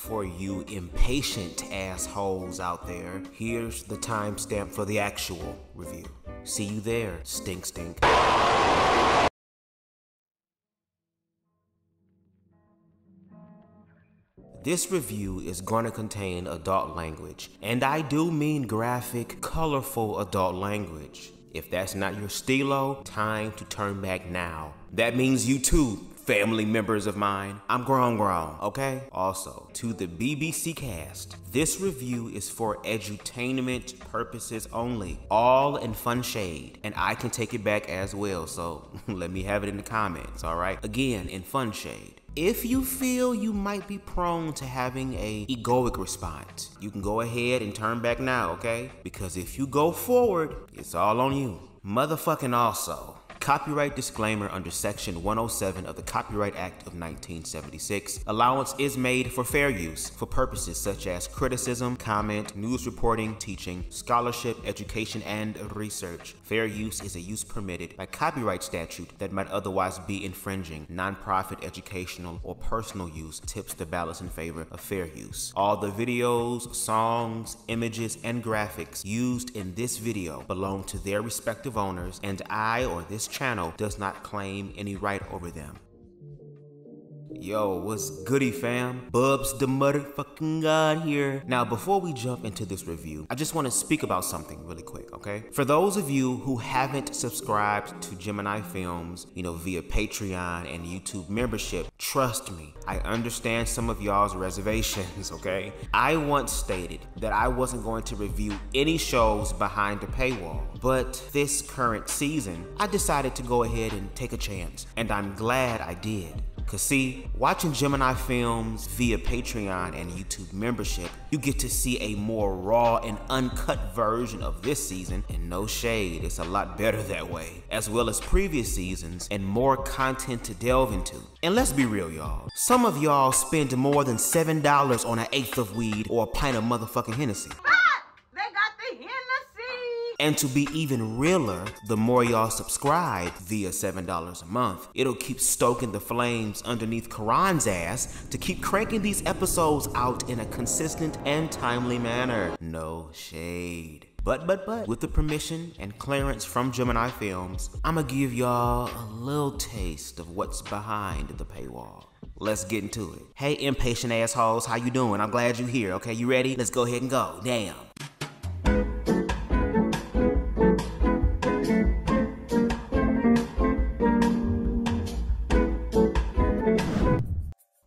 For you impatient assholes out there, here's the timestamp for the actual review. See you there, stink. This review is going to contain adult language, and I do mean graphic, colorful adult language. If that's not your stilo, time to turn back now. That means you too, family members of mine. I'm grown, okay? Also, to the BBC cast, this review is for edutainment purposes only, all in fun shade, and I can take it back as well, so let me have it in the comments, all right? Again, in fun shade. If you feel you might be prone to having a egoic response, you can go ahead and turn back now, okay? Because if you go forward, it's all on you. Motherfucking also. Copyright disclaimer under Section 107 of the Copyright Act of 1976. Allowance is made for fair use for purposes such as criticism, comment, news reporting, teaching, scholarship, education, and research. Fair use is a use permitted by copyright statute that might otherwise be infringing. Nonprofit, educational, or personal use tips the balance in favor of fair use. All the videos, songs, images, and graphics used in this video belong to their respective owners, and I or this channel does not claim any right over them. Yo, what's goody, fam? Bubs the motherfucking God here. Now, before we jump into this review, I just want to speak about something really quick, okay? For those of you who haven't subscribed to Gemini Films, via Patreon and YouTube membership, trust me, I understand some of y'all's reservations, okay? I once stated that I wasn't going to review any shows behind the paywall, but this current season, I decided to go ahead and take a chance, and I'm glad I did. Cause see, watching Gemini Films via Patreon and YouTube membership, you get to see a more raw and uncut version of this season, and no shade, it's a lot better that way, as well as previous seasons and more content to delve into. And let's be real, y'all, some of y'all spend more than $7 on an eighth of weed or a pint of motherfucking Hennessy. And to be even realer, the more y'all subscribe via $7 a month, it'll keep stoking the flames underneath Karan's ass to keep cranking these episodes out in a consistent and timely manner. No shade. But, with the permission and clearance from Gemini Films, I'ma give y'all a little taste of what's behind the paywall. Let's get into it. Hey, impatient assholes, how you doing? I'm glad you're here, okay? You ready? Let's go ahead and go. Damn.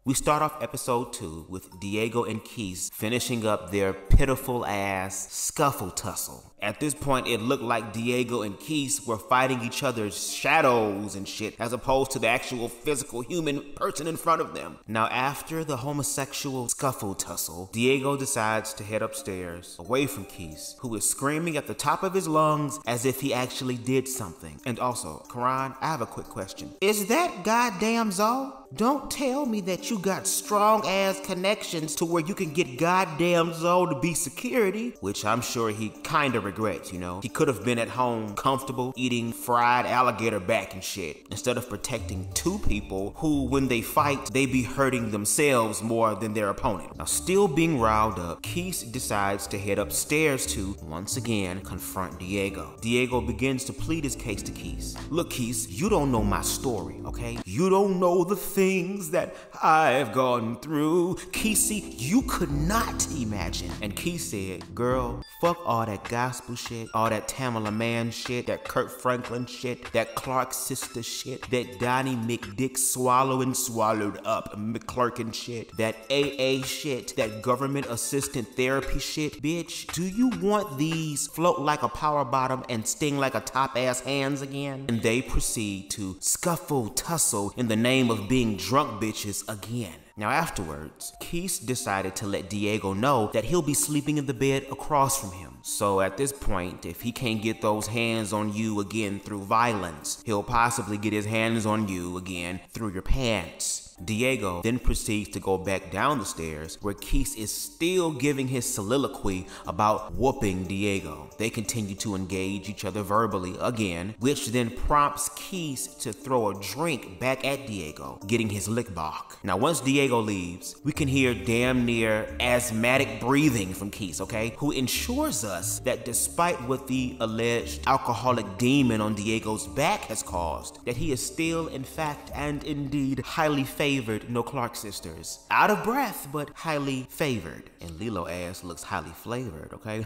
We start off episode 2 with Diego and Keith finishing up their pitiful ass scuffle tussle. At this point, it looked like Diego and Keith were fighting each other's shadows and shit, as opposed to the actual physical human person in front of them. Now, after the homosexual scuffle tussle, Diego decides to head upstairs, away from Keith, who is screaming at the top of his lungs as if he actually did something. And also, Karan, I have a quick question. Is that goddamn Zoe? Don't tell me that you got strong ass connections to where you can get goddamn Zoe to be security, which I'm sure he kinda regrets, He could have been at home comfortable eating fried alligator back and shit, instead of protecting two people who, when they fight, they be hurting themselves more than their opponent. Now, still being riled up, Keith decides to head upstairs to, once again, confront Diego. Diego begins to plead his case to Keith. Look, Keith, you don't know my story, okay? You don't know the things that I've gone through. Keith, you could not imagine. And Keith said, girl, fuck all that gospel shit, all that Tamala Man shit, that Kurt Franklin shit, that Clark sister shit, that Donnie McDick swallowed up McClurkin shit, that AA shit, that government assistant therapy shit. Bitch, do you want these float like a power bottom and sting like a top ass hands again? And they proceed to scuffle, tussle in the name of being drunk bitches again. Now afterwards, Keith decided to let Diego know that he'll be sleeping in the bed across from him. So at this point, if he can't get those hands on you again through violence, he'll possibly get his hands on you again through your pants. Diego then proceeds to go back down the stairs where Keith is still giving his soliloquy about whooping Diego. They continue to engage each other verbally again, which then prompts Keith to throw a drink back at Diego, getting his lick back. Now once Diego Diego leaves, we can hear damn near asthmatic breathing from Keith, okay? Who ensures us that despite what the alleged alcoholic demon on Diego's back has caused, that he is still, in fact, and indeed, highly favored No Clark sisters. Out of breath, but highly favored. And Lilo ass looks highly flavored, okay?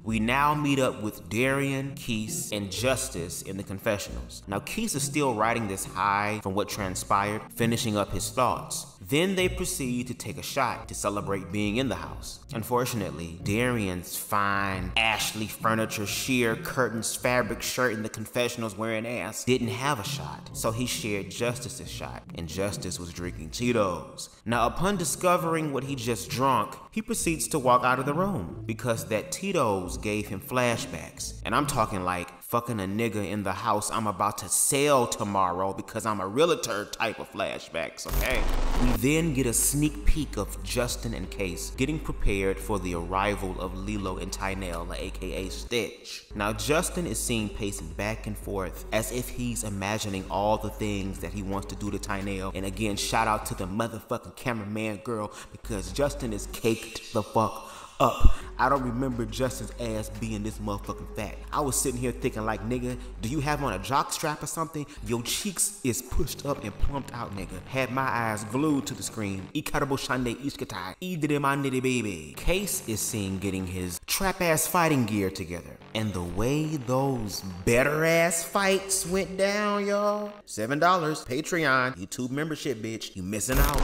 We now meet up with Darian, Keith, and Justice in the confessionals. Now, Keith is still riding this high from what transpired, finishing up his thoughts. Then they proceed to take a shot to celebrate being in the house. Unfortunately, Darian's fine Ashley furniture, sheer curtains, fabric shirt in the confessionals wearing ass didn't have a shot, so he shared Justice's shot, and Justice was drinking Tito's. Now, upon discovering what he just drunk, he proceeds to walk out of the room because that Tito's gave him flashbacks. And I'm talking like fucking a nigga in the house I'm about to sell tomorrow because I'm a realtor type of flashbacks, okay? We then get a sneak peek of Justin and Case getting prepared for the arrival of Lilo and Tynell, aka Stitch. Now, Justin is seen pacing back and forth as if he's imagining all the things that he wants to do to Tynell. And again, shout out to the motherfucking cameraman girl because Justin is caked the fuck up. I don't remember Justin's ass being this motherfucking fat. I was sitting here thinking like, nigga, do you have on a jock strap or something? Your cheeks is pushed up and plumped out, nigga. Had my eyes glued to the screen. Ikarabo shande ishkatai. Idire manidi baby. Case is seen getting his trap ass fighting gear together. And the way those better ass fights went down, y'all. $7, Patreon, YouTube membership, bitch. You missing out.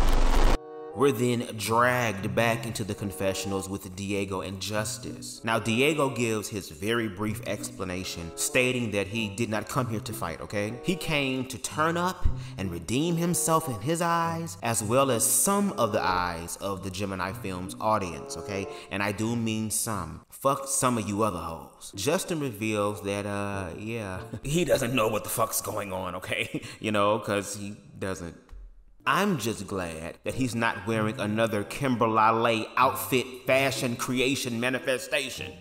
We're then dragged back into the confessionals with Diego and Justice. Now, Diego gives his very brief explanation stating that he did not come here to fight, okay? He came to turn up and redeem himself in his eyes, as well as some of the eyes of the Gemini Films audience, okay? And I do mean some. Fuck some of you other hoes. Justin reveals that, yeah, he doesn't know what the fuck's going on, okay? You know, cause he doesn't. I'm just glad that he's not wearing another Kimberly outfit fashion creation manifestation.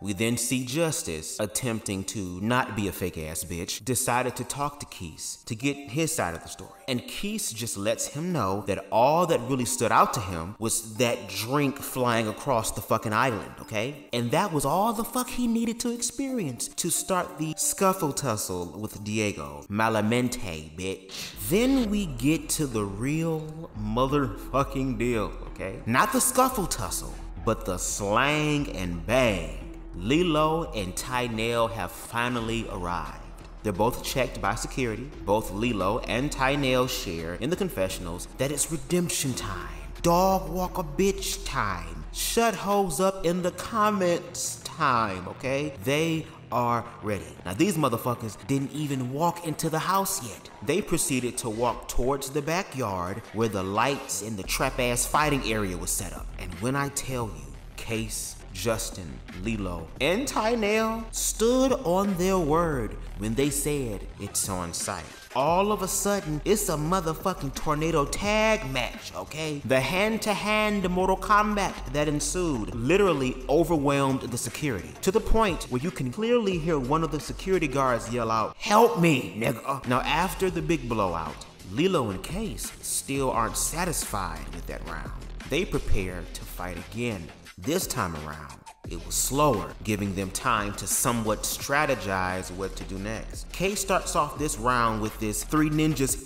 We then see Justice attempting to not be a fake ass bitch, decided to talk to Keith to get his side of the story. And Keith just lets him know that all that really stood out to him was that drink flying across the fucking island, okay? And that was all the fuck he needed to experience to start the scuffle tussle with Diego. Malamente, bitch. Then we get to the real motherfucking deal, okay? Not the scuffle tussle, but the slang and bang. Lilo and Tynell have finally arrived. They're both checked by security. Both Lilo and Tynell share in the confessionals that it's redemption time. Dog walk a bitch time. Shut hoes up in the comments time, okay? They are ready. Now, these motherfuckers didn't even walk into the house yet. They proceeded to walk towards the backyard where the lights in the trap-ass fighting area was set up. And when I tell you, Case, Justin, Lilo, and Tynell stood on their word when they said it's on site. All of a sudden, it's a motherfucking tornado tag match, okay? The hand-to-hand Mortal Kombat that ensued literally overwhelmed the security to the point where you can clearly hear one of the security guards yell out, "Help me, nigga." Now, after the big blowout, Lilo and Case still aren't satisfied with that round. They prepare to fight again. This time around, it was slower, giving them time to somewhat strategize what to do next. Kay starts off this round with this Three Ninjas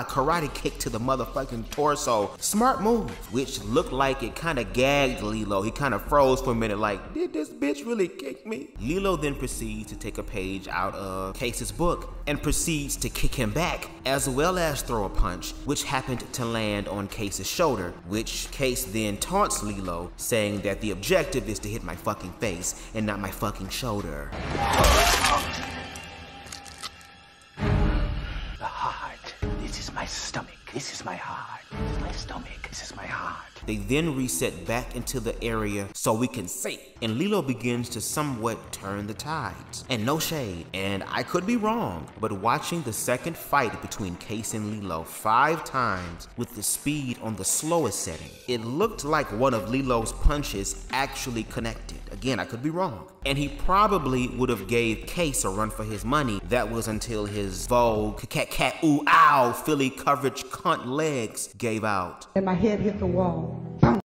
karate kick to the motherfucking torso. Smart move, which looked like it kind of gagged Lilo. He kind of froze for a minute like, did this bitch really kick me? Lilo then proceeds to take a page out of Case's book and proceeds to kick him back, as well as throw a punch, which happened to land on Case's shoulder, which Case then taunts Lilo, saying that the objective is to hit my fucking face and not my fucking shoulder. The heart. This is my stomach. This is my heart. My stomach. This is my heart. They then reset back into the area so we can see. And Lilo begins to somewhat turn the tides. And no shade, and I could be wrong, but watching the second fight between Case and Lilo 5 times with the speed on the slowest setting, it looked like one of Lilo's punches actually connected. Again, I could be wrong. And he probably would have gave Case a run for his money. That was until his Vogue, cat, ooh, ow, Philly coverage cunt legs gave out. And my head hit the wall.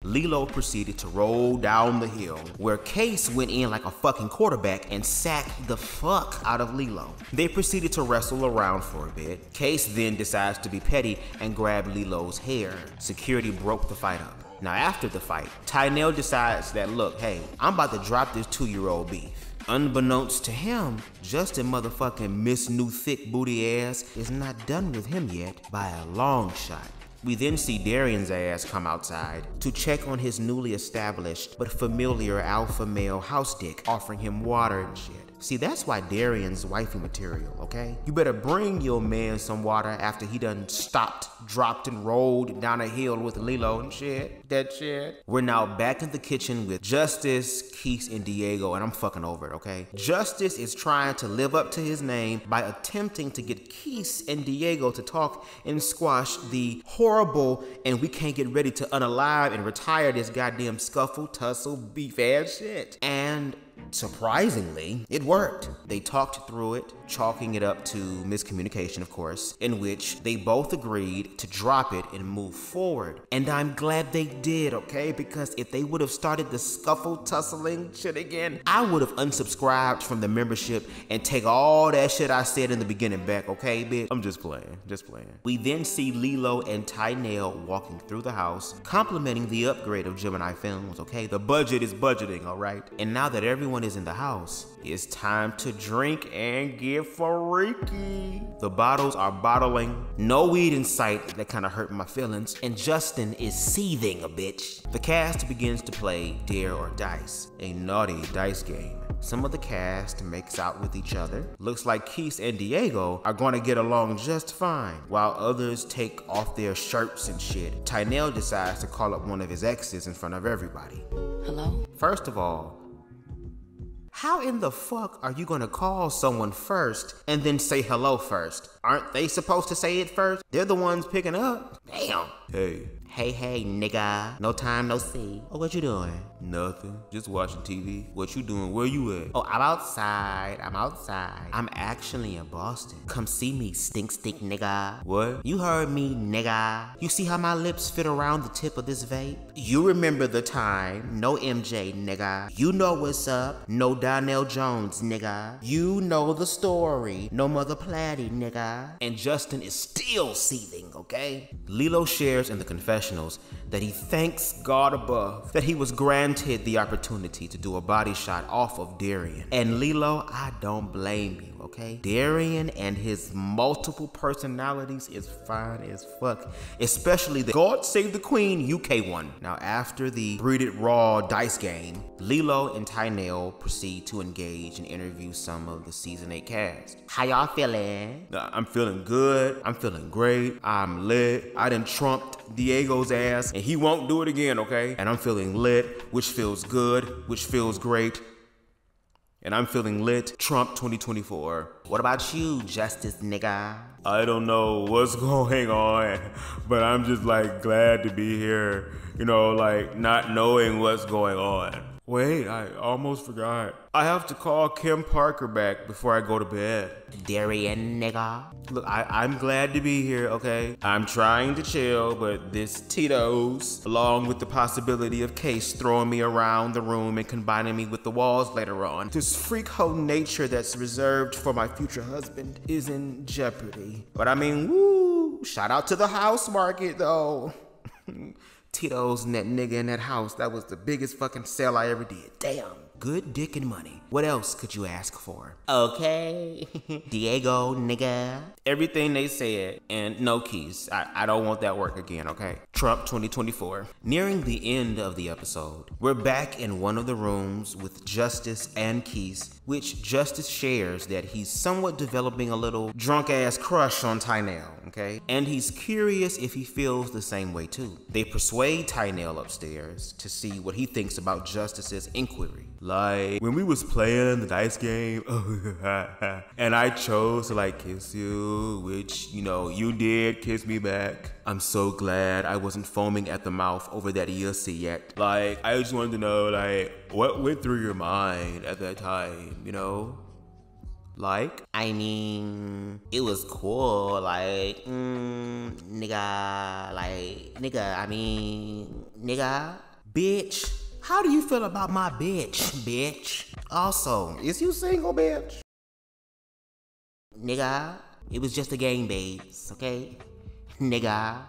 Lilo proceeded to roll down the hill, where Case went in like a fucking quarterback and sacked the fuck out of Lilo. They proceeded to wrestle around for a bit. Case then decides to be petty and grab Lilo's hair. Security broke the fight up. Now after the fight, Tynell decides that, look, hey, I'm about to drop this 2-year-old beef. Unbeknownst to him, Justin motherfucking Miss New Thick Booty Ass is not done with him yet by a long shot. We then see Darian's ass come outside to check on his newly established but familiar alpha male house dick, offering him water and shit. See, that's why Darian's wifey material, okay? You better bring your man some water after he done stopped, dropped, and rolled down a hill with Lilo and shit. That shit. We're now back in the kitchen with Justice, Keith, and Diego, and I'm fucking over it, okay? Justice is trying to live up to his name by attempting to get Keith and Diego to talk and squash the horrible and we can't get ready to unalive and retire this goddamn scuffle, tussle, beef ass shit. And surprisingly, it worked. They talked through it, chalking it up to miscommunication, of course, in which they both agreed to drop it and move forward. And I'm glad they did, okay? Because if they would have started the scuffle, tussling shit again, I would have unsubscribed from the membership and take all that shit I said in the beginning back, okay, bitch? I'm just playing, just playing. We then see Lilo and Tynell walking through the house, complimenting the upgrade of Gemini Films, okay? The budget is budgeting, all right? And now that everyone is in the house, it's time to drink and get freaky. The bottles are bottling. No weed in sight. That kind of hurt my feelings. And Justin is seething a bitch. The cast begins to play Dare or Dice, a naughty dice game. Some of the cast makes out with each other. Looks like Keith and Diego are gonna get along just fine, while others take off their shirts and shit. Tynell decides to call up one of his exes in front of everybody. Hello? First of all, how in the fuck are you gonna call someone first and then say hello first? Aren't they supposed to say it first? They're the ones picking up. Damn. Hey. Hey, nigga. No time, no see. Oh, what you doing? Nothing. Just watching TV. What you doing? Where you at? Oh, I'm outside. I'm actually in Boston. Come see me, stink nigga. What? You heard me, nigga. You see how my lips fit around the tip of this vape? You remember the time. No MJ, nigga. You know what's up. No Donnell Jones, nigga. You know the story. No Mother Platty, nigga. And Justin is still seething, okay? Lilo shares in the confessionals that he thanks God above that he was granted the opportunity to do a body shot off of Darian. And Lilo, I don't blame you, okay? Darian and his multiple personalities is fine as fuck, especially the God Save the Queen UK one. Now after the Breeded Raw dice game, Lilo and Tynell proceed to engage and interview some of the season 8 cast. How y'all feeling? I'm feeling good. I'm feeling great. I'm lit. I done trumped Diego's ass and he won't do it again, okay? And I'm feeling lit, which feels good, which feels great. And I'm feeling lit. Trump 2024. What about you, Justice nigga? I don't know what's going on, but I'm just like glad to be here, you know, like not knowing what's going on. Wait, I almost forgot. I have to call Kim Parker back before I go to bed. Darian, nigga. Look, I'm glad to be here, okay? I'm trying to chill, but this Tito's, along with the possibility of Case throwing me around the room and combining me with the walls later on, this freak hoe nature that's reserved for my future husband is in jeopardy. But I mean, woo, shout out to the house market though. Tito's and that nigga in that house, that was the biggest fucking sale I ever did. Damn. Good dick and money. What else could you ask for? Okay. Diego, nigga. Everything they said, and no keys. I don't want that work again, okay? Trump 2024. Nearing the end of the episode, we're back in one of the rooms with Justice and Keys, which Justice shares that he's somewhat developing a little drunk-ass crush on Tynell, okay? And he's curious if he feels the same way too. They persuade Tynell upstairs to see what he thinks about Justice's inquiry. Like, when we was playing the dice game, and I chose to like kiss you, which, you know, you did kiss me back. I'm so glad I wasn't foaming at the mouth over that ELC yet. Like, I just wanted to know, like, what went through your mind at that time, you know? Like, I mean, it was cool, like, nigga, bitch, how do you feel about my bitch? Also, is you single, bitch? Nigga, it was just a game, babes, okay? Nigga.